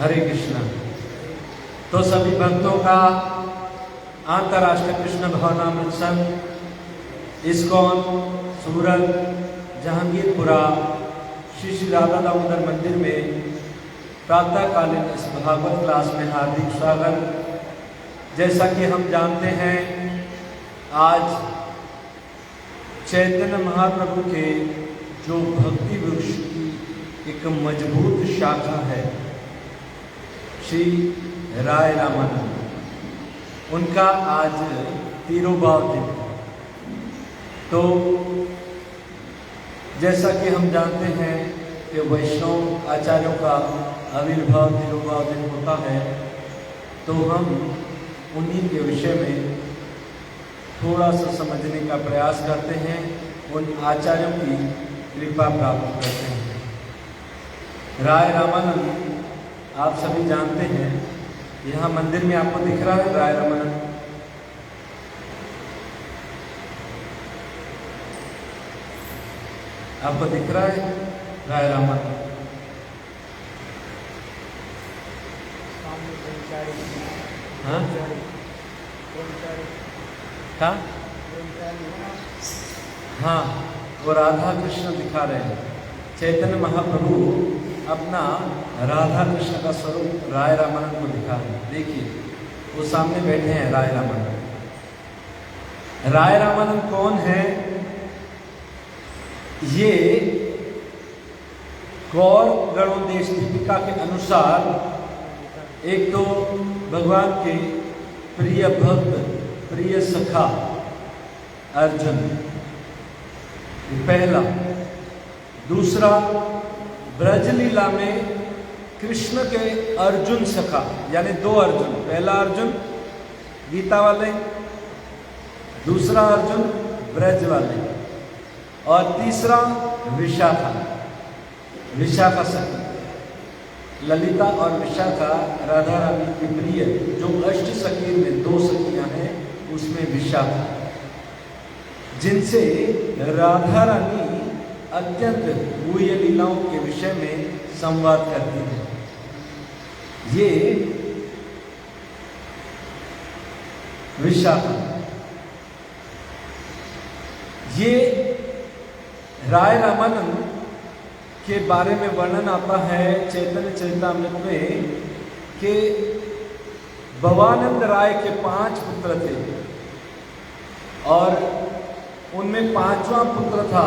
हरे कृष्णा। तो सभी भक्तों का अंतर्राष्ट्रीय कृष्ण भावनामृत संघ इस्कॉन सूरत जहांगीरपुरा श्री श्री राधा दामोदर मंदिर में प्रातःकालीन इस भागवत क्लास में हार्दिक स्वागत। जैसा कि हम जानते हैं, आज चैतन्य महाप्रभु के जो भक्ति वृक्ष की एक मजबूत शाखा है, श्री राय रामानंद, उनका आज 13वां दिन। तो जैसा कि हम जानते हैं कि वैष्णव आचार्यों का आविर्भाव 13वां दिन होता है, तो हम उन्हीं के विषय में थोड़ा सा समझने का प्रयास करते हैं, उन आचार्यों की कृपा प्राप्त करते हैं। राय रामानंद आप सभी जानते हैं, यहाँ मंदिर में आपको दिख रहा है राय रामानंद। आपको दिख रहा है राय रामानंद? हाँ क्या? हाँ, वो राधा कृष्ण दिखा रहे हैं। चैतन्य महाप्रभु अपना राधा कृष्ण का स्वरूप राय रामानंद को दिखा रहे हैं। देखिए, वो सामने बैठे हैं राय रामानंद। राय रामानंद कौन है? ये गौर गणोदेश दीपिका के अनुसार एक तो भगवान के प्रिय भक्त, प्रिय सखा अर्जुन, पहला। दूसरा, ब्रजलीला में कृष्ण के अर्जुन सखा, यानी 2 अर्जुन। पहला अर्जुन गीता वाले, दूसरा अर्जुन ब्रज वाले, और तीसरा विशाखा, विशाखा सखी। ललिता और विशाखा राधा रानी की प्रिय, जो अष्ट सखी में 2 सखियां हैं, उसमें विशाखा, जिनसे राधा रानी अत्यंत गुह्य लीलाओं के विषय में संवाद करती है। ये विशाखा, ये राय रामानंद के बारे में वर्णन आता है चैतन्य चरितामृत में कि भवानंद राय के 5 पुत्र थे, और उनमें 5वां पुत्र था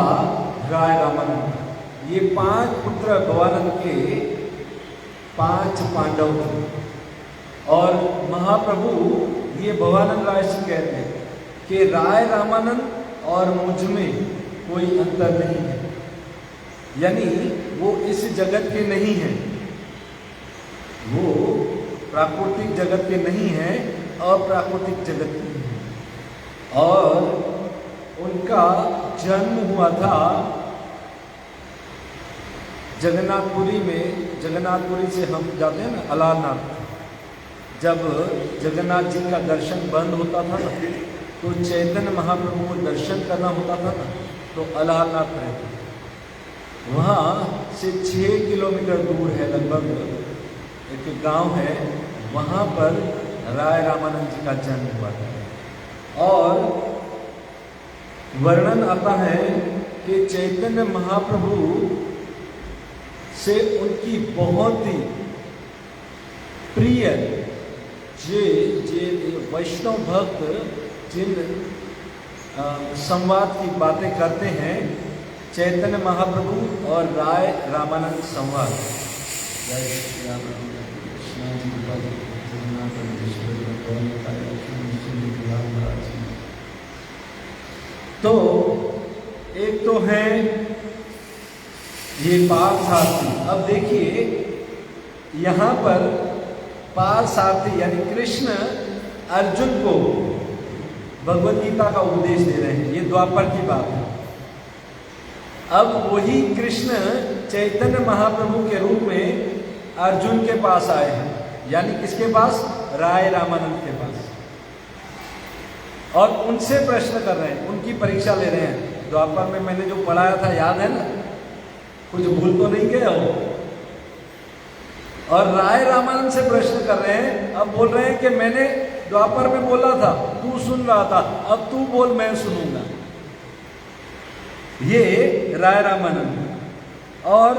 राय रामानंद। ये 5 पुत्र भवानंद के 5 पांडव थे, और महाप्रभु ये भवानंद राय से कहते हैं कि राय रामानंद और मुझ में कोई अंतर नहीं है, यानी वो इस जगत के नहीं हैं, वो प्राकृतिक जगत के नहीं हैं, अप्राकृतिक जगत के हैं। और उनका जन्म हुआ था जगन्नाथपुरी में। जगन्नाथपुरी से हम जाते हैं ना अलारनाथ, जब जगन्नाथ जी का दर्शन बंद होता था ना, तो चैतन्य महाप्रभु को दर्शन करना होता था ना, तो अलारनाथ रहते थे। वहाँ से 6 किलोमीटर दूर है लगभग एक गांव है, वहाँ पर राय रामानंद जी का जन्म हुआ था। और वर्णन आता है कि चैतन्य महाप्रभु से उनकी बहुत ही प्रिय जे वैष्णव भक्त जिन संवाद की बातें करते हैं, चैतन्य महाप्रभु और राय रामानंद संवाद। जय श्री राम। तो एक तो है ये पार्थसारथी। अब देखिए, यहाँ पर पार्थसारथी यानी कृष्ण अर्जुन को भगवद गीता का उपदेश दे रहे हैं। ये द्वापर की बात है। अब वही कृष्ण चैतन्य महाप्रभु के रूप में अर्जुन के पास आए हैं, यानी किसके पास? राय रामानंद के पास, और उनसे प्रश्न कर रहे हैं, उनकी परीक्षा ले रहे हैं। द्वापर में मैंने जो पढ़ाया था याद है ना? कुछ भूल तो नहीं गया हो? और राय रामानंद से प्रश्न कर रहे हैं। अब बोल रहे हैं कि मैंने द्वापर में बोला था, तू सुन रहा था, अब तू बोल, मैं सुनूंगा। ये राय रामानंद। और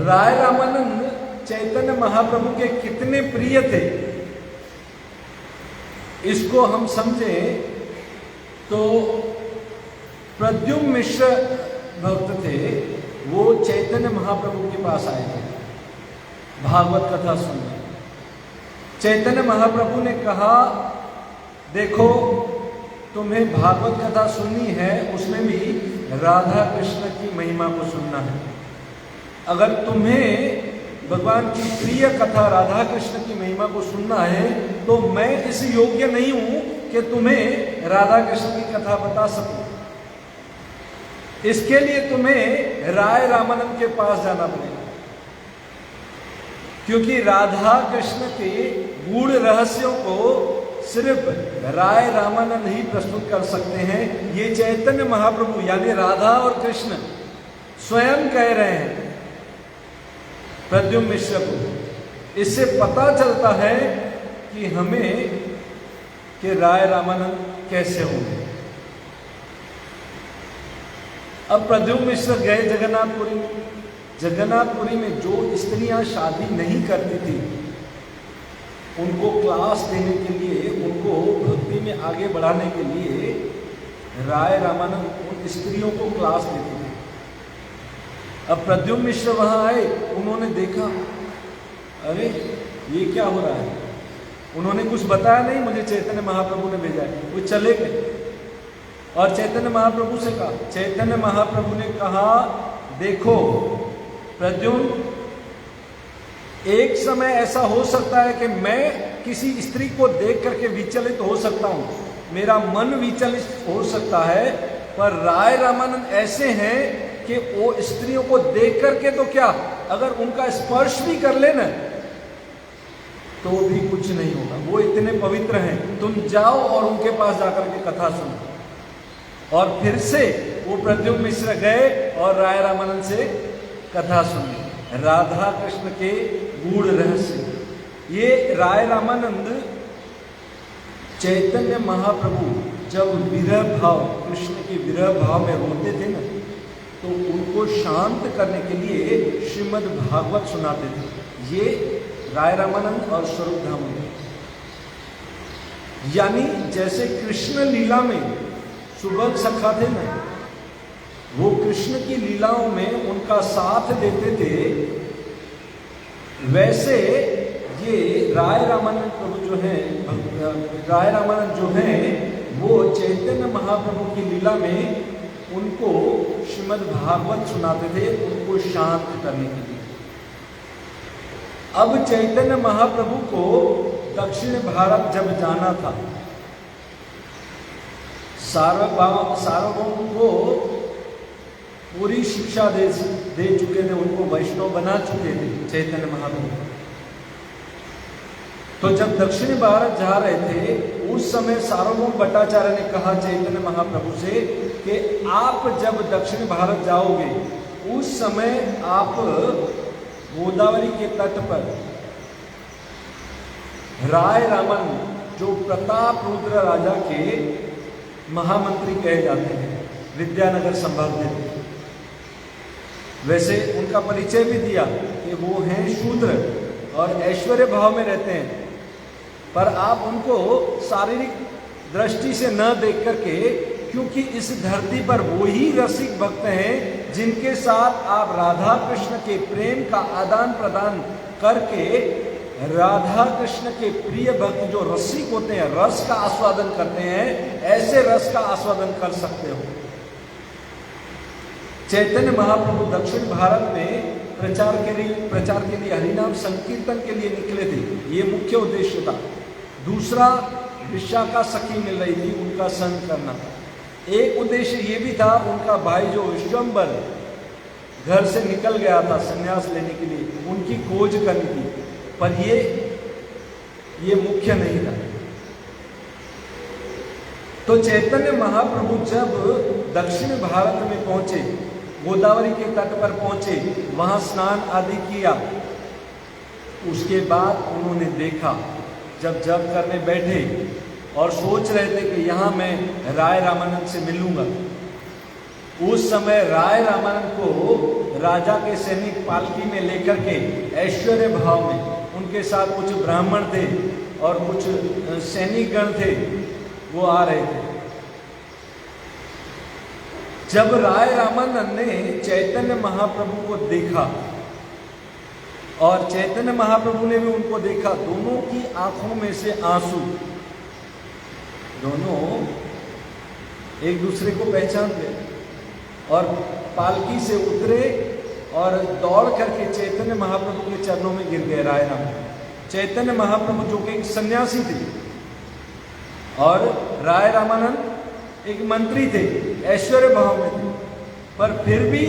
राय रामानंद चैतन्य महाप्रभु के कितने प्रिय थे, इसको हम समझें तो प्रद्युम्न मिश्र भक्त थे, वो चैतन्य महाप्रभु के पास आए थे भागवत कथा सुनने। चैतन्य महाप्रभु ने कहा, देखो तुम्हें भागवत कथा सुननी है, उसमें भी राधा कृष्ण की महिमा को सुनना है। अगर तुम्हें भगवान की प्रिय कथा राधा कृष्ण की महिमा को सुनना है तो मैं इस योग्य नहीं हूं कि तुम्हें राधा कृष्ण की कथा बता सकूं। इसके लिए तुम्हें राय रामानंद के पास जाना पड़ेगा, क्योंकि राधा कृष्ण के गूढ़ रहस्यों को सिर्फ राय रामानंद ही प्रस्तुत कर सकते हैं। ये चैतन्य महाप्रभु यानी राधा और कृष्ण स्वयं कह रहे हैं प्रद्युम्न मिश्र को। इससे पता चलता है कि हमें कि राय रामानंद कैसे होंगे। अब प्रद्युम्न मिश्र गए जगन्नाथपुरी में। जगन्नाथपुरी में जो स्त्रियां शादी नहीं करती थी, उनको क्लास देने के लिए, उनको भक्ति में आगे बढ़ाने के लिए राय रामानंद उन स्त्रियों को क्लास देते थे। अब प्रद्युम्न मिश्र वहां आए, उन्होंने देखा, अरे ये क्या हो रहा है। उन्होंने कुछ बताया नहीं, मुझे चैतन्य महाप्रभु ने भेजा है। वो चले गए और चैतन्य महाप्रभु से कहा, चैतन्य महाप्रभु ने कहा, देखो प्रद्युम्न, एक समय ऐसा हो सकता है कि मैं किसी स्त्री को देख करके विचलित हो सकता हूं, मेरा मन विचलित हो सकता है, पर राय रामानंद ऐसे हैं कि वो स्त्रियों को देख करके तो क्या, अगर उनका स्पर्श भी कर लेना तो भी कुछ नहीं होगा। वो इतने पवित्र हैं, तुम जाओ और उनके पास जाकर के कथा सुनो। और फिर से वो प्रद्युम्न मिश्र गए और राय रामानंद से कथा सुनी, राधा कृष्ण के गूढ़ रहस्य। ये राय रामानंद चैतन्य महाप्रभु जब विरह भाव, कृष्ण के विरह भाव में रोते थे ना, तो उनको शांत करने के लिए श्रीमद् भागवत सुनाते थे। ये राय रामानंद और स्वरूप धाम। यानी जैसे कृष्ण लीला में सुबल सखा थे ना, वो कृष्ण की लीलाओं में उनका साथ देते थे, वैसे ये राय रामानंद प्रभु जो हैं, राय रामानंद जो हैं, वो चैतन्य महाप्रभु की लीला में उनको श्रीमद् भागवत सुनाते थे, उनको शांत करने के लिए। अब चैतन्य महाप्रभु को दक्षिण भारत जब जाना था, सार्वभौम को पूरी शिक्षा दे चुके थे, उनको वैष्णव बना चुके थे चैतन्य महाप्रभु। तो जब दक्षिण भारत जा रहे थे, उस समय सार्वभौम भट्टाचार्य ने कहा चैतन्य महाप्रभु से कि आप जब दक्षिण भारत जाओगे, उस समय आप गोदावरी के तट पर राय रामानंद, जो प्रताप रुद्र राजा के महामंत्री कहे जाते हैं, विद्यानगर संभालते थे। वैसे उनका परिचय भी दिया कि वो हैं शूद्र और ऐश्वर्य भाव में रहते हैं, पर आप उनको शारीरिक दृष्टि से न देख करके, क्योंकि इस धरती पर वो ही रसिक भक्त हैं जिनके साथ आप राधा कृष्ण के प्रेम का आदान प्रदान करके राधा कृष्ण के प्रिय भक्त जो रसिक होते हैं, रस का आस्वादन करते हैं, ऐसे रस का आस्वादन कर सकते हो। चैतन्य महाप्रभु दक्षिण भारत में प्रचार के लिए हरिनाम संकीर्तन के लिए निकले थे, ये मुख्य उद्देश्य था। दूसरा, विशाखा सखी मिल रही थी, उनका संग करना। एक उद्देश्य ये भी था, उनका भाई जो विश्वम्बर घर से निकल गया था संन्यास लेने के लिए, उनकी खोज करनी थी, पर ये मुख्य नहीं था। तो चैतन्य महाप्रभु जब दक्षिण भारत में पहुंचे, गोदावरी के तट पर पहुंचे, वहां स्नान आदि किया, उसके बाद उन्होंने देखा, जब जप करने बैठे और सोच रहे थे कि यहाँ मैं राय रामानंद से मिलूंगा, उस समय राय रामानंद को राजा के सैनिक पालकी में लेकर के ऐश्वर्य भाव में, उनके साथ कुछ ब्राह्मण थे और कुछ सैनिक गण थे, वो आ रहे थे। जब राय रामानंद ने चैतन्य महाप्रभु को देखा और चैतन्य महाप्रभु ने भी उनको देखा, दोनों की आंखों में से आंसू, दोनों एक दूसरे को पहचान गए और पालकी से उतरे और दौड़ करके चैतन्य महाप्रभु के चरणों में गिर गए। राय राम चैतन्य महाप्रभु जो कि एक सन्यासी थे और राय रामानंद एक मंत्री थे, ऐश्वर्य भाव में थे, पर फिर भी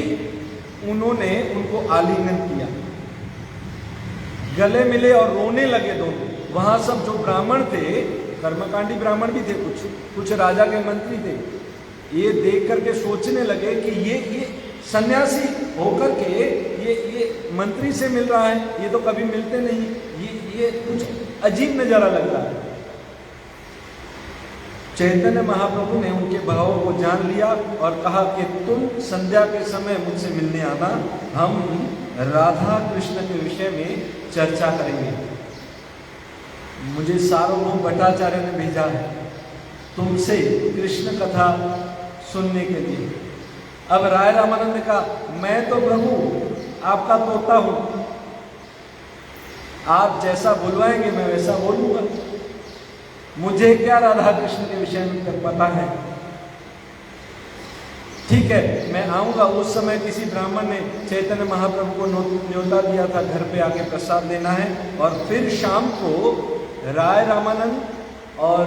उन्होंने उनको आलिंगन किया, गले मिले और रोने लगे दोनों। वहां सब जो ब्राह्मण थे, कर्मकांडी ब्राह्मण भी थे, कुछ राजा के मंत्री थे, ये देख करके सोचने लगे कि ये सन्यासी होकर के ये मंत्री से मिल रहा है, ये तो कभी मिलते नहीं, ये कुछ अजीब नजारा लग रहा है। चैतन्य महाप्रभु ने उनके भावों को जान लिया और कहा कि तुम संध्या के समय मुझसे मिलने आना, हम राधा कृष्ण के विषय में चर्चा करेंगे। मुझे सार्वभौम भट्टाचार्य ने भेजा है तुमसे कृष्ण कथा सुनने के लिए। अब राय रामानंद ने कहा, मैं तो प्रभु आपका तोता हूं, आप जैसा बुलवाएंगे मैं वैसा बोलूंगा, मुझे क्या राधा कृष्ण के विषय में पता है। ठीक है, मैं आऊंगा। उस समय किसी ब्राह्मण ने चैतन्य महाप्रभु को न्योता दिया था, घर पे आके प्रसाद देना है। और फिर शाम को राय रामानंद और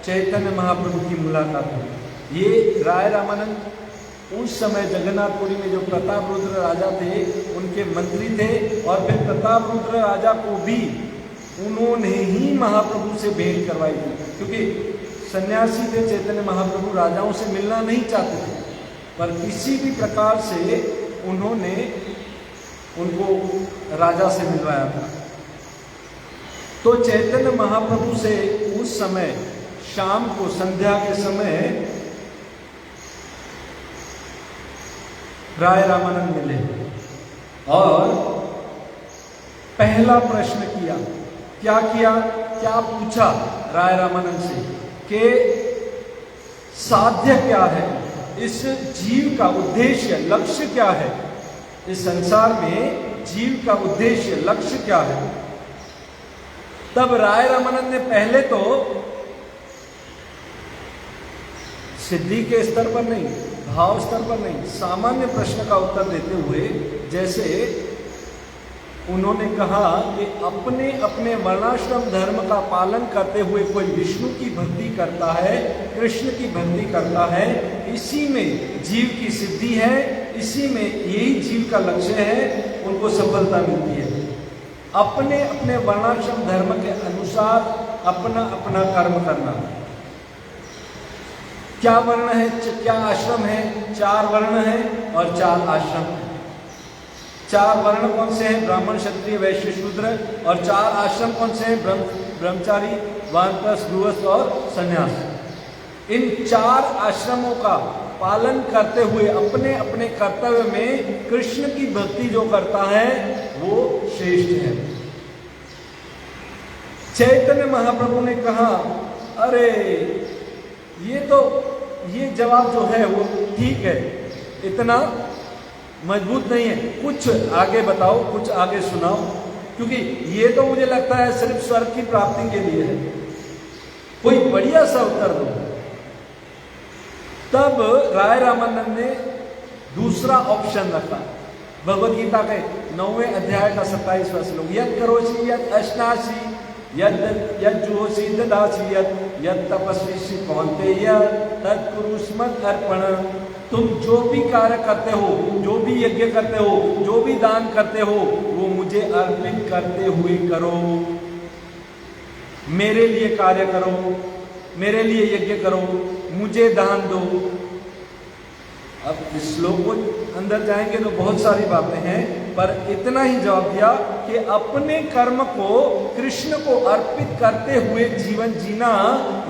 चैतन्य महाप्रभु की मुलाकात हुई। ये राय रामानंद उस समय जगन्नाथपुरी में जो प्रताप रुद्र राजा थे उनके मंत्री थे, और फिर प्रताप रुद्र राजा को भी उन्होंने ही महाप्रभु से भेंट करवाई थी, क्योंकि सन्यासी थे चैतन्य महाप्रभु, राजाओं से मिलना नहीं चाहते थे, पर किसी भी प्रकार से उन्होंने उनको राजा से मिलवाया था। तो चैतन्य महाप्रभु से उस समय शाम को संध्या के समय राय रामानंद मिले और पहला प्रश्न किया। क्या किया? क्या पूछा राय रामानंद से कि साध्य क्या है, इस जीव का उद्देश्य लक्ष्य क्या है, इस संसार में जीव का उद्देश्य लक्ष्य क्या है। तब राय रामानंद ने पहले तो सिद्धि के स्तर पर नहीं, भाव स्तर पर नहीं, सामान्य प्रश्न का उत्तर देते हुए, जैसे उन्होंने कहा कि अपने अपने वर्णाश्रम धर्म का पालन करते हुए कोई विष्णु की भक्ति करता है, कृष्ण की भक्ति करता है, इसी में जीव की सिद्धि है, इसी में यही जीव का लक्ष्य है, उनको सफलता मिलती है। अपने अपने वर्णाश्रम धर्म के अनुसार अपना अपना कर्म करना। क्या वर्ण है, क्या आश्रम है? 4 वर्ण है और 4 आश्रम है। 4 वर्ण कौन से हैं? ब्राह्मण, क्षत्रिय, वैश्य, शूद्र। और 4 आश्रम कौन से हैं? ब्रह्मचारी, वानप्रस्थ, गृहस्थ और संन्यास। इन 4 आश्रमों का पालन करते हुए अपने अपने कर्तव्य में कृष्ण की भक्ति जो करता है वो श्रेष्ठ है। चैतन्य महाप्रभु ने कहा, अरे ये जवाब जो है वो ठीक है, इतना मजबूत नहीं है, कुछ आगे बताओ, कुछ आगे सुनाओ, क्योंकि ये तो मुझे लगता है सिर्फ स्वर्ग की प्राप्ति के लिए है, कोई बढ़िया सा उत्तर दो। तब राय रामानंद ने दूसरा ऑप्शन रखा, भगवद गीता के 9वें अध्याय का 27वां श्लोक, यद करोसि यद अश्नासि यद जुहोसि ददासि यद तपस्वी कौन्तेय तत् कुरुष्मत् अर्पण। तुम जो भी कार्य करते हो, जो भी यज्ञ करते हो, जो भी दान करते हो, वो मुझे अर्पित करते हुए करो, मेरे लिए कार्य करो, मेरे लिए यज्ञ करो, मुझे दान दो। अब इस श्लोक को अंदर जाएंगे तो बहुत सारी बातें हैं, पर इतना ही जवाब दिया कि कि अपने कर्म को कृष्ण को अर्पित करते हुए जीवन जीना,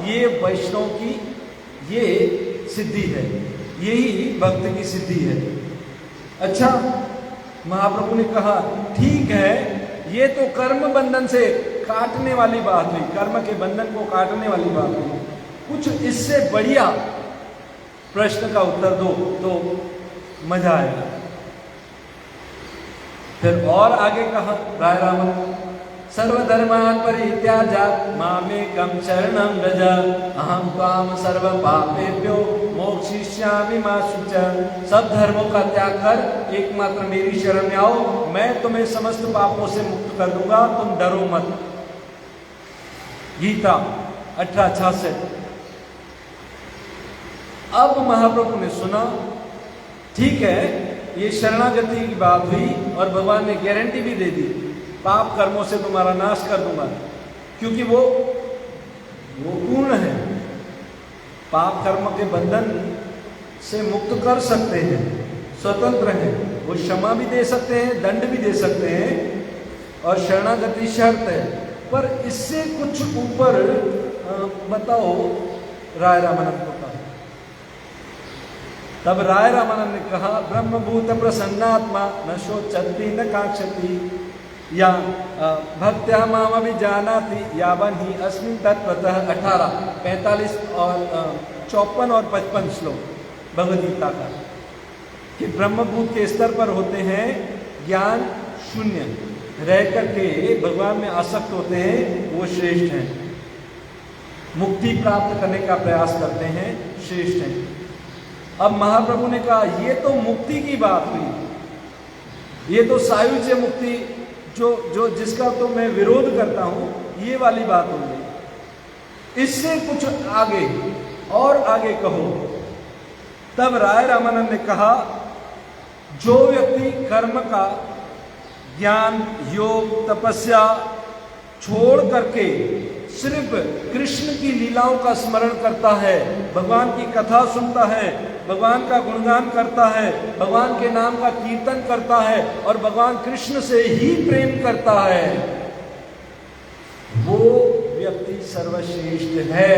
ये वैष्णव की ये सिद्धि है, यही भक्ति की सिद्धि है। अच्छा, महाप्रभु ने कहा ठीक है, ये तो कर्म बंधन से काटने वाली बात हुई, कर्म के बंधन को काटने वाली बात हुई, कुछ इससे बढ़िया प्रश्न का उत्तर दो तो मजा आएगा। फिर और आगे कहा राय रामन, सर्वधर्मान् परित्याज्य मामेकं शरणं व्रज अहं त्वां सर्व पापेभ्यो मोक्षयिष्यामि मा शुचः। सब धर्मों का त्याग कर एकमात्र मेरी शरण में आओ, मैं तुम्हें समस्त पापों से मुक्त कर दूंगा, तुम डरो मत। गीता 18:66। अब महाप्रभु ने सुना, ठीक है, ये शरणागति की बात हुई और भगवान ने गारंटी भी दे दी, पाप कर्मों से तुम्हारा नाश कर दूंगा, क्योंकि वो पूर्ण है, पाप कर्म के बंधन से मुक्त कर सकते हैं, स्वतंत्र है, वो क्षमा भी दे सकते हैं, दंड भी दे सकते हैं, और शरणागति शर्त है। पर इससे कुछ ऊपर बताओ राय रामानंद को कहा। तब राय रामानंद ने कहा, ब्रह्मभूत प्रसन्नात्मा न शोचति न काक्षति या भक्त्या माम अभिजानाति यावन ही अस्मिन् तत्त्वतः। 18, 45 और 54 और 55 श्लोक भगवद गीता का, कि ब्रह्मभूत के स्तर पर होते हैं, ज्ञान शून्य रह करके भगवान में आसक्त होते हैं, वो श्रेष्ठ हैं, मुक्ति प्राप्त करने का प्रयास करते हैं, श्रेष्ठ हैं। अब महाप्रभु ने कहा, ये तो मुक्ति की बात हुई, ये तो सायुज्य मुक्ति जो जिसका तो मैं विरोध करता हूं, ये वाली बात हो गई, इससे कुछ आगे और आगे कहो। तब राय रामानंद ने कहा, जो व्यक्ति कर्म का ज्ञान, योग, तपस्या छोड़ करके सिर्फ कृष्ण की लीलाओं का स्मरण करता है, भगवान की कथा सुनता है, भगवान का गुणगान करता है, भगवान के नाम का कीर्तन करता है और भगवान कृष्ण से ही प्रेम करता है, वो व्यक्ति सर्वश्रेष्ठ है।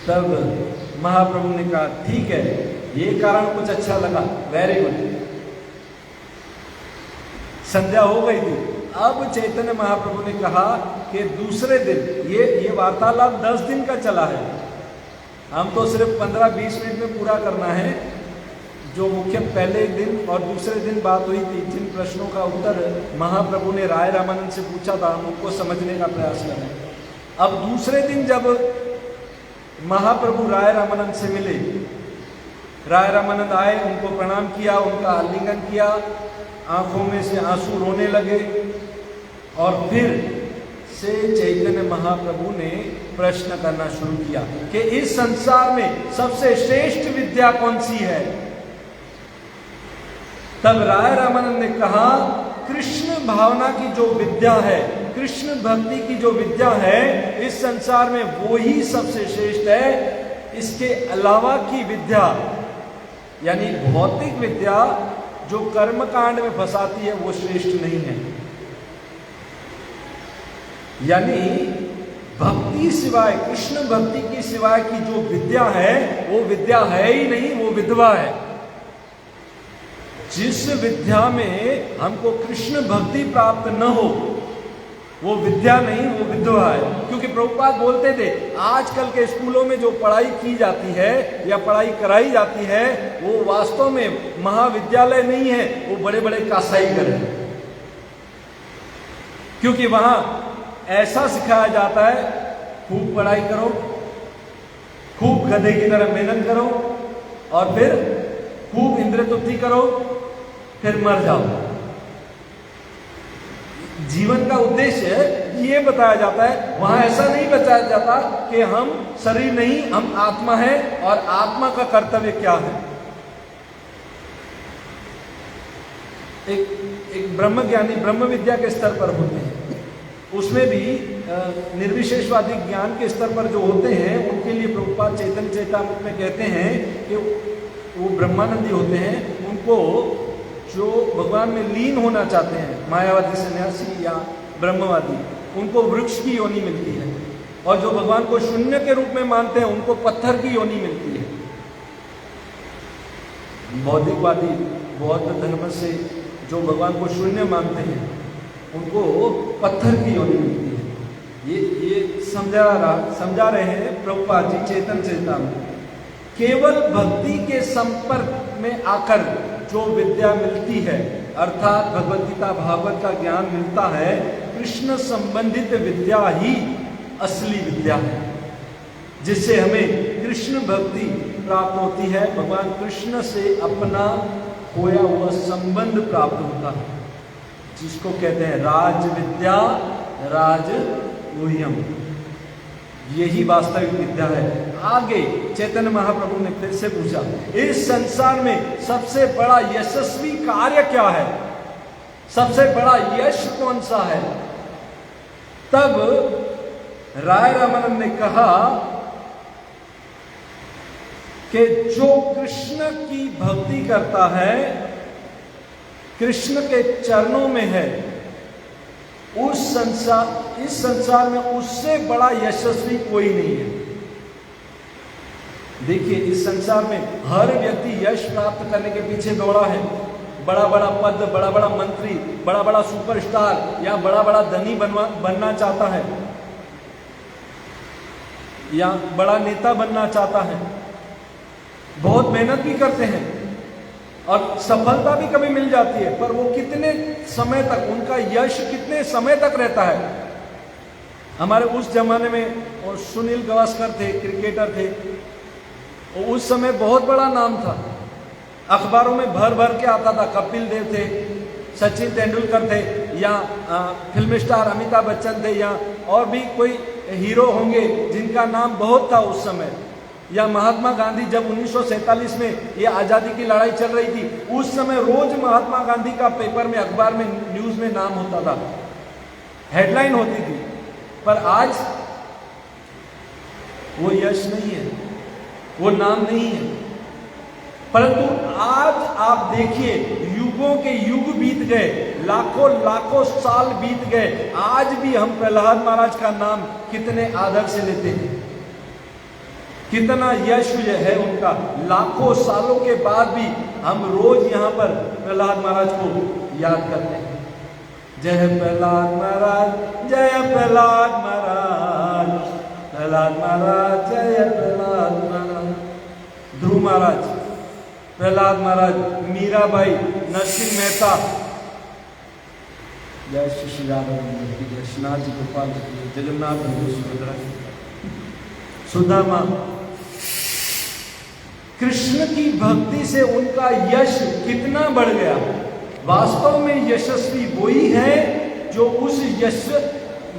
तब महाप्रभु ने कहा, ठीक है, ये कारण कुछ अच्छा लगा, वेरी गुड। संध्या हो गई थी। अब चैतन्य महाप्रभु ने कहा कि दूसरे दिन, ये वार्तालाप 10 दिन का चला है, हम तो सिर्फ 15-20 मिनट में पूरा करना है। जो मुख्य पहले दिन और दूसरे दिन बात हुई थी, जिन प्रश्नों का उत्तर महाप्रभु ने राय रामानंद से पूछा था, हम उनको समझने का प्रयास करें। अब दूसरे दिन जब महाप्रभु राय रामानंद से मिले, राय रामानंद आए, उनको प्रणाम किया, उनका आलिंगन किया, आंखों में से आंसू रोने लगे, और फिर से चैतन्य महाप्रभु ने प्रश्न करना शुरू किया कि इस संसार में सबसे श्रेष्ठ विद्या कौन सी है। तब राय रामानंद ने कहा, कृष्ण भावना की जो विद्या है, कृष्ण भक्ति की जो विद्या है, इस संसार में वो ही सबसे श्रेष्ठ है। इसके अलावा की विद्या, यानी भौतिक विद्या जो कर्म कांड में फंसाती है, वो श्रेष्ठ नहीं है। यानी भक्ति सिवाय, कृष्ण भक्ति की सिवाय की जो विद्या है, वो विद्या है ही नहीं, वो विधवा है। जिस विद्या में हमको कृष्ण भक्ति प्राप्त न हो, वो विद्या नहीं, वो विधवा है। क्योंकि प्रभुपाद बोलते थे, आजकल के स्कूलों में जो पढ़ाई की जाती है या पढ़ाई कराई जाती है, वो वास्तव में महाविद्यालय नहीं है, वो बड़े बड़े कासाईघर हैं। क्योंकि वहां ऐसा सिखाया जाता है, खूब पढ़ाई करो, खूब गधे की तरह मेहनत करो, और फिर खूब इंद्र तुप्ति करो, फिर मर जाओ। जीवन का उद्देश्य ये बताया जाता है, वहां ऐसा नहीं बताया जाता कि हम शरीर नहीं, हम आत्मा है, और आत्मा का कर्तव्य क्या है। एक ब्रह्मज्ञानी ब्रह्म विद्या के स्तर पर होते हैं, उसमें भी निर्विशेषवादी ज्ञान के स्तर पर जो होते हैं, उनके लिए प्रभुपाद चैतन्य चैतामृत में कहते हैं कि वो ब्रह्मानंदी होते हैं, उनको जो भगवान में लीन होना चाहते हैं, मायावादी सन्यासी या ब्रह्मवादी, उनको वृक्ष की योनि मिलती है, और जो भगवान को शून्य के रूप में मानते हैं उनको पत्थर की योनि मिलती है। बौद्धिकवादी बौद्ध धर्म से जो भगवान को शून्य मानते हैं उनको पत्थर की योनि मिलती है। ये समझा रहे हैं प्रभुपाद जी चेतन चेतना में। केवल भक्ति के संपर्क में आकर जो विद्या मिलती है, अर्थात भगवद गीता भागवत का ज्ञान मिलता है, कृष्ण संबंधित विद्या ही असली विद्या है, जिससे हमें कृष्ण भक्ति प्राप्त होती है। भगवान कृष्ण से अपना खोया हुआ संबंध प्राप्त होता है, जिसको कहते हैं राज विद्या राज गुह्यम। यही वास्तविक विद्या है। आगे चैतन्य महाप्रभु ने फिर से पूछा, इस संसार में सबसे बड़ा यशस्वी कार्य क्या है, सबसे बड़ा यश कौन सा है? तब राय रामानंद ने कहा कि जो कृष्ण की भक्ति करता है, कृष्ण के चरणों में है, इस संसार में उससे बड़ा यशस्वी कोई नहीं है। देखिए, इस संसार में हर व्यक्ति यश प्राप्त करने के पीछे दौड़ा है। बड़ा बड़ा पद, बड़ा बड़ा मंत्री, बड़ा बड़ा सुपरस्टार या बड़ा बड़ा धनी बनना चाहता है, या बड़ा नेता बनना चाहता है। बहुत मेहनत भी करते हैं और सफलता भी कभी मिल जाती है, पर वो कितने समय तक, उनका यश कितने समय तक रहता है। हमारे उस जमाने में और सुनील गावस्कर थे, क्रिकेटर थे, और उस समय बहुत बड़ा नाम था, अखबारों में भर भर के आता था। कपिल देव थे, सचिन तेंदुलकर थे, या फिल्म स्टार अमिताभ बच्चन थे, या और भी कोई हीरो होंगे जिनका नाम बहुत था उस समय। या महात्मा गांधी, जब 1947 में ये आज़ादी की लड़ाई चल रही थी, उस समय रोज महात्मा गांधी का पेपर में, अखबार में, न्यूज में नाम होता था, हेडलाइन होती थी। पर आज वो यश नहीं है, वो नाम नहीं है। परंतु आज आप देखिए, युगों के युग बीत गए, लाखों लाखों साल बीत गए, आज भी हम प्रहलाद महाराज का नाम कितने आदर से लेते हैं, कितना यश है उनका। लाखों सालों के बाद भी हम रोज यहाँ पर प्रहलाद महाराज को याद करते हैं। जय प्रहलाद महाराज, जय प्रहलाद महाराज, प्रहलाद महाराज, जय प्रहलाद महाराज। ध्रुव महाराज, प्रहलाद महाराज, मीराबाई, नरसिंह मेहता, जय श्री राधा, जय श्रीनाथ जी, गोपाल जी, जगन्नाथ, सुभद्रा, सुदामा। कृष्ण की भक्ति से उनका यश कितना बढ़ गया। वास्तव में यशस्वी वही है जो उस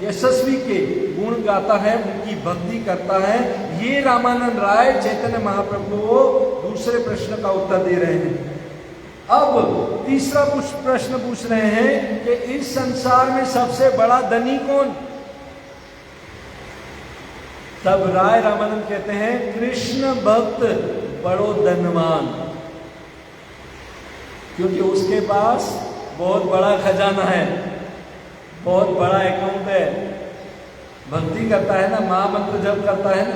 यशस्वी के गुण गाता है, उनकी भक्ति करता है। ये रामानंद राय चैतन्य महाप्रभु को दूसरे प्रश्न का उत्तर दे रहे हैं। अब तीसरा प्रश्न पूछ रहे हैं कि इस संसार में सबसे बड़ा धनी कौन? तब राय रामानंद कहते हैं, कृष्ण भक्त बड़ो धनवान, क्योंकि उसके पास बहुत बड़ा खजाना है, बहुत बड़ा अकाउंट है। भक्ति करता है ना, महामंत्र जप करता है ना।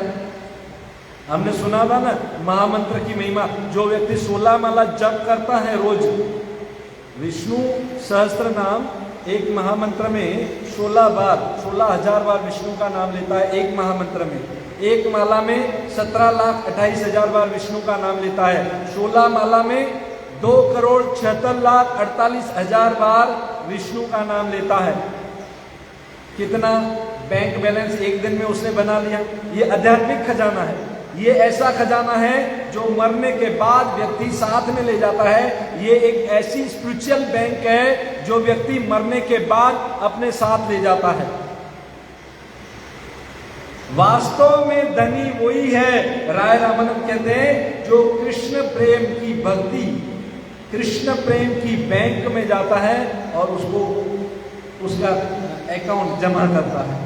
हमने सुना था ना महामंत्र की महिमा। जो व्यक्ति 16 माला जप करता है रोज, विष्णु सहस्त्र नाम एक महामंत्र में 16,000 बार विष्णु का नाम लेता है एक महामंत्र में। एक माला में 17,28,000 बार विष्णु का नाम लेता है। 16 माला में 2,76,48,000 बार विष्णु का नाम लेता है। कितना बैंक बैलेंस एक दिन में उसने बना लिया। ये आध्यात्मिक खजाना है। ये ऐसा खजाना है जो मरने के बाद व्यक्ति साथ में ले जाता है। ये एक ऐसी स्पिरिचुअल बैंक है जो व्यक्ति मरने के बाद अपने साथ ले जाता है। वास्तव में धनी वही है, राय रामानंद कहते हैं, जो कृष्ण प्रेम की भक्ति, कृष्ण प्रेम की बैंक में जाता है और उसको उसका अकाउंट जमा करता है।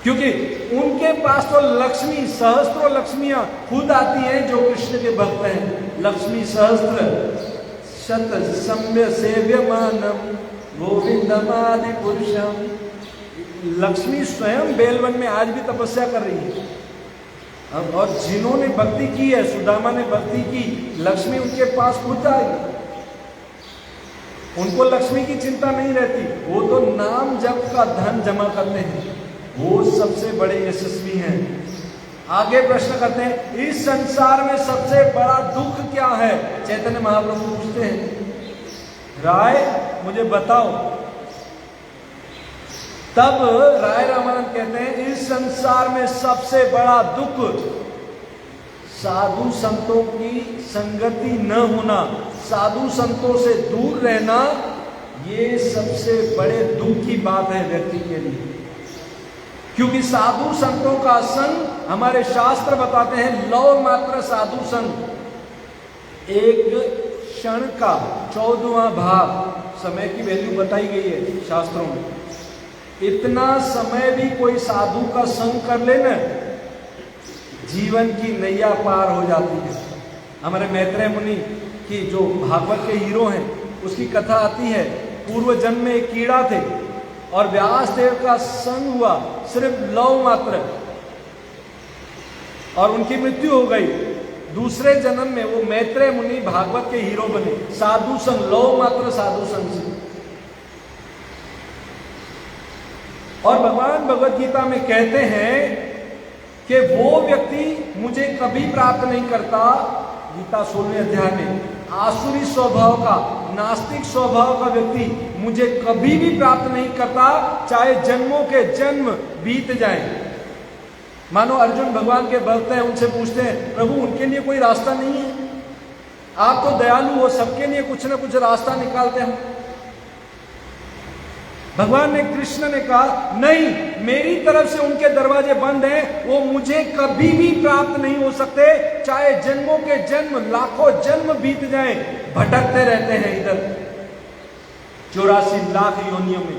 क्योंकि उनके पास तो लक्ष्मी, सहस्त्रों लक्ष्मियां खुद आती हैं जो कृष्ण के भक्त हैं। लक्ष्मी सहस्त्र शत सम्य सेव्यमानम गोविंदमादि पुरुषम। लक्ष्मी स्वयं बेलवन में आज भी तपस्या कर रही है, और जिन्होंने भक्ति की है, सुदामा ने भक्ति की, लक्ष्मी उनके पास खुद आएगी। उनको लक्ष्मी की चिंता नहीं रहती, वो तो नाम जप का धन जमा करते हैं, वो सबसे बड़े यशस्वी हैं। आगे प्रश्न करते हैं, इस संसार में सबसे बड़ा दुख क्या है? चैतन्य महाप्रभु पूछते हैं, राय मुझे बताओ। तब राय रामानंद कहते हैं, इस संसार में सबसे बड़ा दुख साधु संतों की संगति न होना, साधु संतों से दूर रहना, ये सबसे बड़े दुख की बात है व्यक्ति के लिए। क्योंकि साधु संतों का संग, हमारे शास्त्र बताते हैं, लौ मात्र साधु संग, एक क्षण का 14वां भाग समय की वैल्यू बताई गई है शास्त्रों में। इतना समय भी कोई साधु का संग कर ले न, जीवन की नैया पार हो जाती है। हमारे मैत्रेय मुनि की जो भागवत के हीरो हैं, उसकी कथा आती है, पूर्व जन्म में एक कीड़ा थे और व्यास देव का संग हुआ सिर्फ लौ मात्र, और उनकी मृत्यु हो गई। दूसरे जन्म में वो मैत्रेय मुनि भागवत के हीरो बने, साधु संग, लौ मात्र साधु संग से। और भगवान भगवत गीता में कहते हैं कि वो व्यक्ति मुझे कभी प्राप्त नहीं करता, गीता 16वें अध्याय में, आसुरी स्वभाव का, नास्तिक स्वभाव का व्यक्ति मुझे कभी भी प्राप्त नहीं करता, चाहे जन्मों के जन्म बीत जाएं। मानो अर्जुन भगवान के भक्त हैं, उनसे पूछते हैं, प्रभु उनके लिए कोई रास्ता नहीं है? आप तो दयालु हो, सबके लिए कुछ ना कुछ रास्ता निकालते हैं। भगवान ने, कृष्ण ने कहा, नहीं, मेरी तरफ से उनके दरवाजे बंद हैं, वो मुझे कभी भी प्राप्त नहीं हो सकते, चाहे जन्मों के जन्म, लाखों जन्म बीत जाएं, भटकते रहते हैं इधर 84 लाख योनियों में।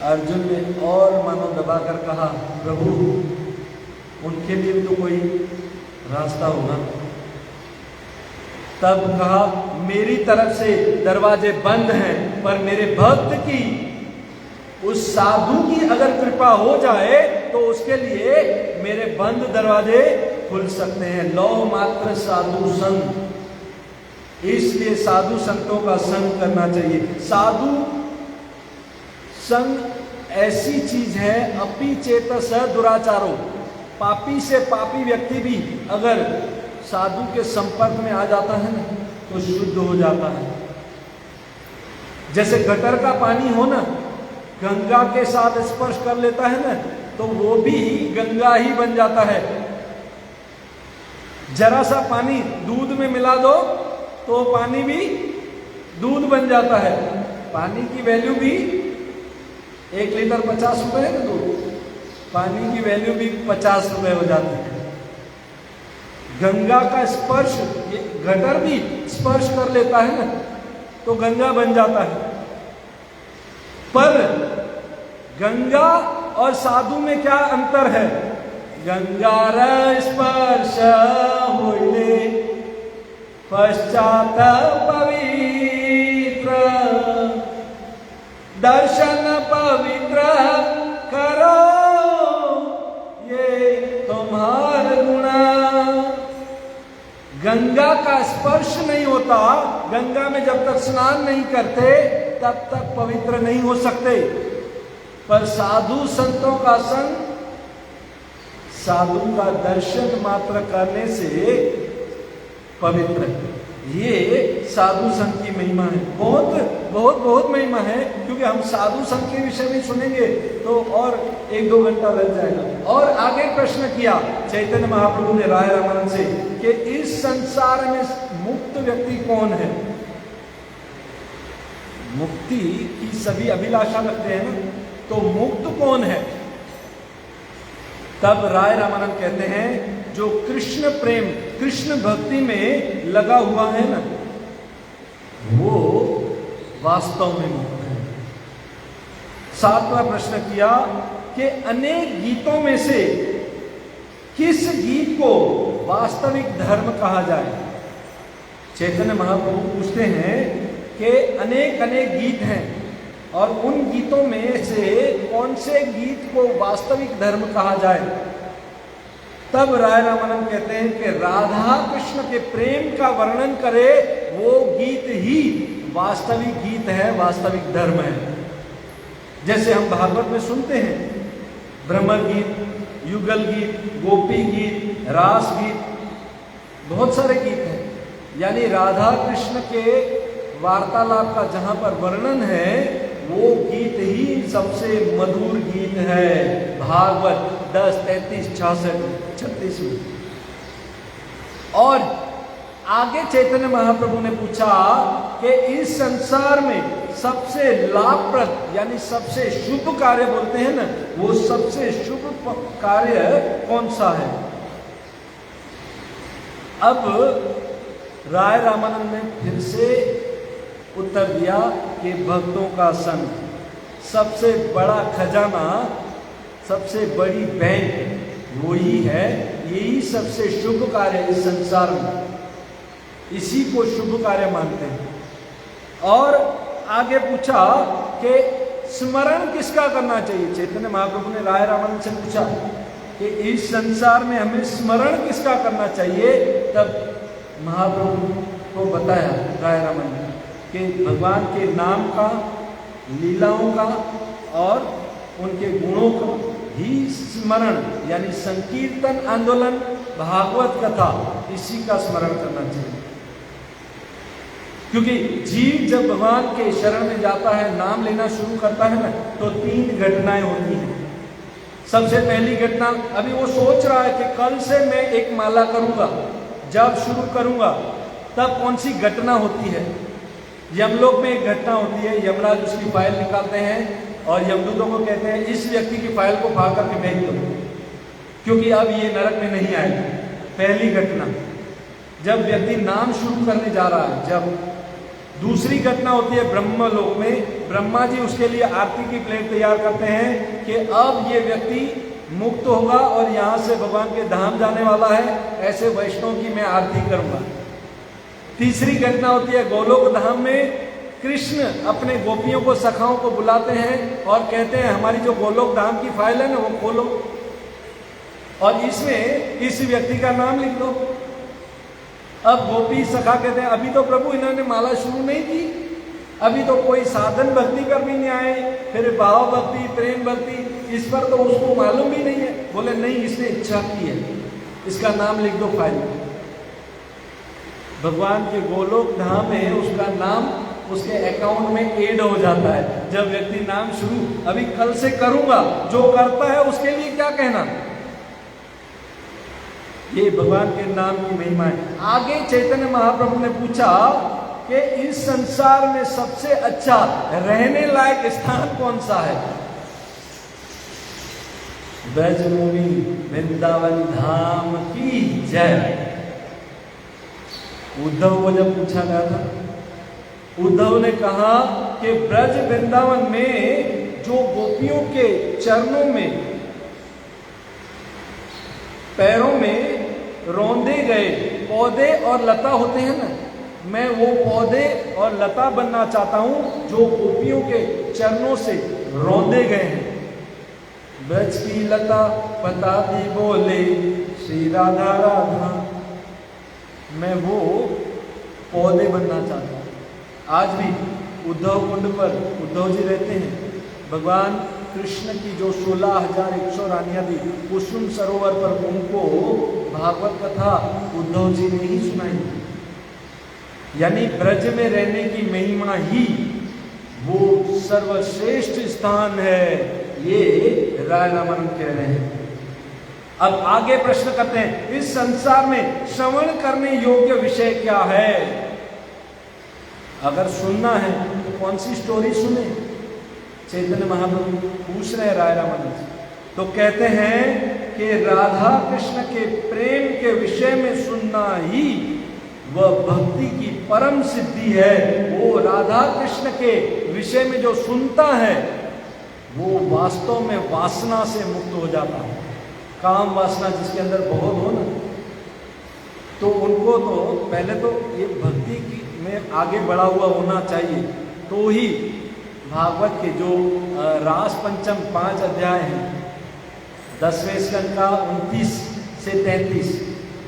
अर्जुन ने और मानो दबाकर कहा, प्रभु उनके लिए भी तो कोई रास्ता होगा। तब कहा, मेरी तरफ से दरवाजे बंद हैं, पर मेरे भक्त की, उस साधु की अगर कृपा हो जाए तो उसके लिए मेरे बंद दरवाजे खुल सकते हैं। लौ मात्र साधु संग, इसलिए साधु संतों का संग करना चाहिए। साधु संग ऐसी चीज है, अपि चेतस दुराचारो, पापी से पापी व्यक्ति भी अगर साधु के संपर्क में आ जाता है ना, तो शुद्ध हो जाता है। जैसे गटर का पानी हो ना, गंगा के साथ स्पर्श कर लेता है ना, तो वो भी गंगा ही बन जाता है। जरा सा पानी दूध में मिला दो तो पानी भी दूध बन जाता है। पानी की वैल्यू भी 1 लीटर 50 रुपए है ना दूध, पानी की वैल्यू भी 50 रुपए हो जाती है। गंगा का स्पर्श, ये गटर भी स्पर्श कर लेता है ना, तो गंगा बन जाता है। पर गंगा और साधु में क्या अंतर है? गंगार स्पर्श होइले पश्चात पवित्र, दर्शन पवित्र करो ये तुम्हार गुणा। गंगा का स्पर्श नहीं होता, गंगा में जब तक स्नान नहीं करते तब तक पवित्र नहीं हो सकते। पर साधु संतों का संग, साधु का दर्शन मात्र करने से पवित्र, ये साधु संघ की महिमा है। बहुत बहुत बहुत महिमा है, क्योंकि हम साधु संघ के विषय में सुनेंगे तो और 1-2 घंटा लग जाएगा। और आगे प्रश्न किया चैतन्य महाप्रभु ने राय रामानंद से कि इस संसार में मुक्त व्यक्ति कौन है? मुक्ति की सभी अभिलाषा रखते हैं ना, तो मुक्त कौन है? तब राय रामानंद कहते हैं, जो कृष्ण प्रेम, कृष्ण भक्ति में लगा हुआ है ना, वो वास्तव में मुक्त है। 7वां प्रश्न किया कि अनेक गीतों में से किस गीत को वास्तविक धर्म कहा जाए? चैतन्य महाप्रभु पूछते हैं कि अनेक अनेक गीत हैं और उन गीतों में से कौन से गीत को वास्तविक धर्म कहा जाए। तब राय रामानंद कहते हैं कि राधा कृष्ण के प्रेम का वर्णन करे वो गीत ही वास्तविक गीत है, वास्तविक धर्म है। जैसे हम भागवत में सुनते हैं ब्रह्म गीत, युगल गीत, गोपी गीत, रास गीत, बहुत सारे गीत हैं। यानी राधा कृष्ण के वार्तालाप का जहां पर वर्णन है वो गीत ही सबसे मधुर गीत है। भागवत 10, 33, 66, 36 में। और आगे चैतन्य महाप्रभु ने पूछा कि इस संसार में सबसे लाभप्रद यानी सबसे शुभ कार्य बोलते हैं ना, वो सबसे शुभ कार्य कौन सा है। अब राय रामानंद ने फिर से उत्तर दिया कि भक्तों का संग, सबसे बड़ा खजाना, सबसे बड़ी बैंक वही है, यही सबसे शुभ कार्य इस संसार में, इसी को शुभ कार्य मानते हैं। और आगे पूछा कि स्मरण किसका करना चाहिए। चैतन्य महाप्रभु ने राय रामानंद से पूछा कि इस संसार में हमें स्मरण किसका करना चाहिए। तब महाप्रभु को बताया राय रामानंद कि भगवान के नाम का, लीलाओं का और उनके गुणों का ही स्मरण यानी संकीर्तन, आंदोलन, भागवत कथा, इसी का स्मरण करना चाहिए। क्योंकि जीव जब भगवान के शरण में जाता है, नाम लेना शुरू करता है ना, तो 3 घटनाएं होती हैं। सबसे पहली घटना, अभी वो सोच रहा है कि कल से मैं एक माला करूंगा, जब शुरू करूंगा तब कौन सी घटना होती है। यमलोक में एक घटना होती है, यमराज उसकी फाइल निकालते हैं और यमदूतों को कहते हैं इस व्यक्ति की फाइल को फाड़ करके भेज दो, क्योंकि अब ये नरक में नहीं आएगा। पहली घटना जब व्यक्ति नाम शुरू करने जा रहा है। जब दूसरी घटना होती है ब्रह्मलोक में, ब्रह्मा जी उसके लिए आरती की प्लेट तैयार करते हैं कि अब ये व्यक्ति मुक्त होगा और यहाँ से भगवान के धाम जाने वाला है, ऐसे वैष्णव की मैं आरती करूंगा। तीसरी घटना होती है गोलोक धाम में, कृष्ण अपने गोपियों को, सखाओं को बुलाते हैं और कहते हैं हमारी जो गोलोक धाम की फाइल है ना वो खोलो और इसमें इस व्यक्ति का नाम लिख दो। अब गोपी सखा कहते हैं अभी तो प्रभु इन्होंने माला शुरू नहीं की, अभी तो कोई साधन भक्ति कर भी नहीं आए, फिर भाव भक्ति, प्रेम भक्ति, इस पर तो उसको मालूम भी नहीं है। बोले नहीं, इसने इच्छा की है, इसका नाम लिख दो फाइल में। भगवान के गोलोक धाम में उसका नाम उसके अकाउंट में ऐड हो जाता है। जब व्यक्ति नाम शुरू अभी कल से करूंगा, जो करता है उसके लिए क्या कहना। ये भगवान के नाम की महिमा है। आगे चैतन्य महाप्रभु ने पूछा कि इस संसार में सबसे अच्छा रहने लायक स्थान कौन सा है। ब्रजभूमि वृंदावन धाम की जय। उद्धव को जब पूछा गया था, उद्धव ने कहा कि ब्रज वृंदावन में जो गोपियों के चरणों में, पैरों में रौंदे गए पौधे और लता होते हैं ना, मैं वो पौधे और लता बनना चाहता हूं जो गोपियों के चरणों से रौंदे गए हैं। ब्रज की लता पता दी बोले श्री राधा राधा, मैं वो पौधे बनना चाहता हूँ। आज भी उद्धव कुंड पर उद्धव जी रहते हैं। भगवान कृष्ण की जो 16,100 रानियां थी, कुसुम सरोवर पर उनको भागवत कथा उद्धव जी ने ही सुनाई। यानी ब्रज में रहने की महिमा ही वो सर्वश्रेष्ठ स्थान है, ये राय रामानंद कह रहे हैं। अब आगे प्रश्न करते हैं, इस संसार में श्रवण करने योग्य विषय क्या है। अगर सुनना है तो कौन सी स्टोरी सुने। चैतन्य महाप्रभु पूछ रहे राय रामानंद से, तो कहते हैं कि राधा कृष्ण के प्रेम के विषय में सुनना ही वह भक्ति की परम सिद्धि है। वो राधा कृष्ण के विषय में जो सुनता है वो वास्तव में वासना से मुक्त हो जाता है। काम वासना जिसके अंदर बहुत हो ना, तो उनको तो पहले तो ये भक्ति में आगे बढ़ा हुआ होना चाहिए, तो ही भागवत के जो रास पंचम 5 अध्याय हैं, 10वें स्कंद का 29 से 33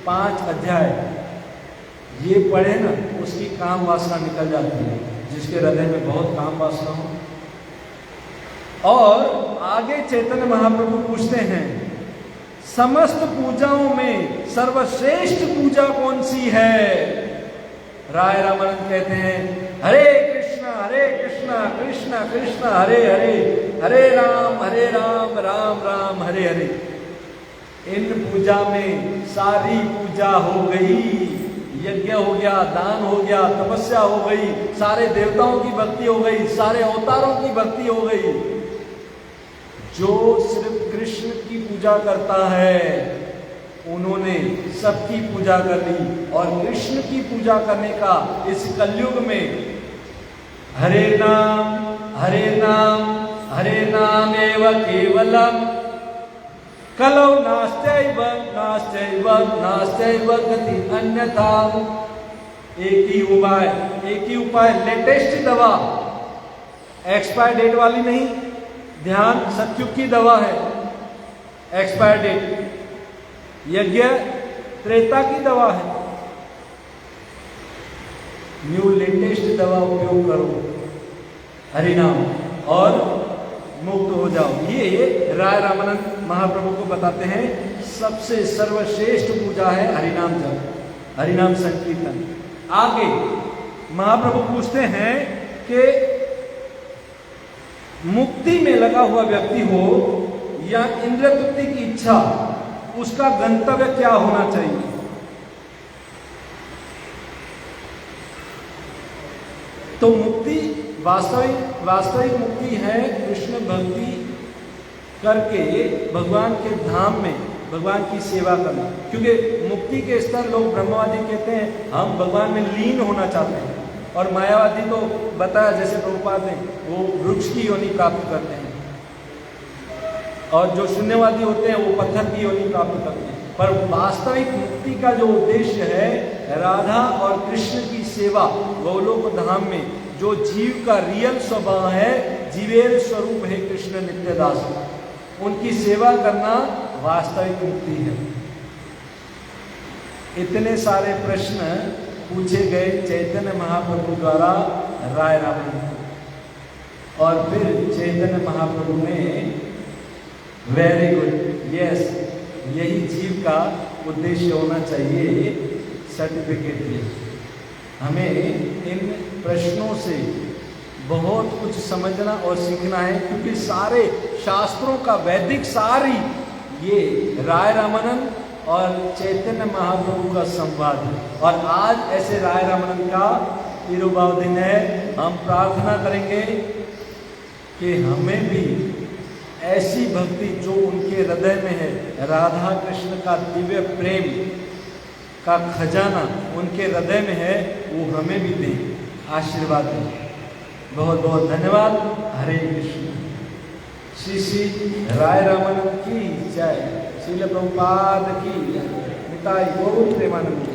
5 अध्याय ये पढ़े ना, उसकी काम वासना निकल जाती है, जिसके हृदय में बहुत काम वासना हो। और आगे चैतन्य महाप्रभु पूछते हैं, समस्त पूजाओं में सर्वश्रेष्ठ पूजा कौन सी है? राय रामानंद कहते हैं, हरे कृष्णा कृष्ण कृष्ण हरे हरे, हरे राम राम राम हरे हरे। इन पूजा में सारी पूजा हो गई, यज्ञ हो गया, दान हो गया, तपस्या हो गई, सारे देवताओं की भक्ति हो गई, सारे अवतारों की भक्ति हो गई। जो सिर्फ कृष्ण की पूजा करता है उन्होंने सबकी पूजा कर ली। और कृष्ण की पूजा करने का इस कलयुग में हरे नाम एव केवलम कलौ नास्त्यैव गति अन्यथा। एक ही उपाय लेटेस्ट दवा, एक्सपायर डेट वाली नहीं, ध्यान सतयुग की दवा है, एक्सपायर डेट। यज्ञ त्रेता की दवा है, न्यू लेटेस्ट दवा उपयोग करो, हरिनाम, और मुक्त हो जाओ। ये राय रामानंद महाप्रभु को बताते हैं, सबसे सर्वश्रेष्ठ पूजा है हरिनाम जप, हरिनाम संकीर्तन। आगे महाप्रभु पूछते हैं कि मुक्ति में लगा हुआ व्यक्ति हो या इंद्रिय तृप्ति की इच्छा, उसका गंतव्य क्या होना चाहिए? तो मुक्ति वास्तविक मुक्ति है कृष्ण भक्ति करके भगवान के धाम में भगवान की सेवा करना। क्योंकि मुक्ति के स्तर लोग ब्रह्मवादी कहते हैं हम भगवान में लीन होना चाहते हैं, और मायावादी तो बताया जैसे प्रभुपाद ने, वो वृक्ष की योनि प्राप्त करते हैं, और जो शून्यवादी होते हैं वो पत्थर की योनि प्राप्त करते हैं। पर वास्तविक मुक्ति का जो उद्देश्य है राधा और कृष्ण की सेवा, गोलोक धाम में जो जीव का रियल स्वभाव है, जीवेर स्वरूप है कृष्ण नित्यदास, उनकी सेवा करना वास्तविक मुक्ति है। इतने सारे प्रश्न पूछे गए चैतन्य महाप्रभु द्वारा राय रामानंद, और फिर चैतन्य महाप्रभु ने वेरी गुड, यस, यही जीव का उद्देश्य होना चाहिए, सर्टिफिकेट दिया। हमें इन प्रश्नों से बहुत कुछ समझना और सीखना है, क्योंकि सारे शास्त्रों का वैदिक सार ही ये राय रामानंद और चैतन्य महाप्रभु का संवाद है। और आज ऐसे राय रामानंद का तिरुभाव दिन है। हम प्रार्थना करेंगे कि हमें भी ऐसी भक्ति जो उनके हृदय में है, राधा कृष्ण का दिव्य प्रेम का खजाना उनके हृदय में है, वो हमें भी दें, आशीर्वाद दें। बहुत बहुत धन्यवाद। हरे कृष्ण। श्री श्री राय रामानंद की जय, श्रील प्रभुपाद की जय। निताई गौर प्रेमानंद।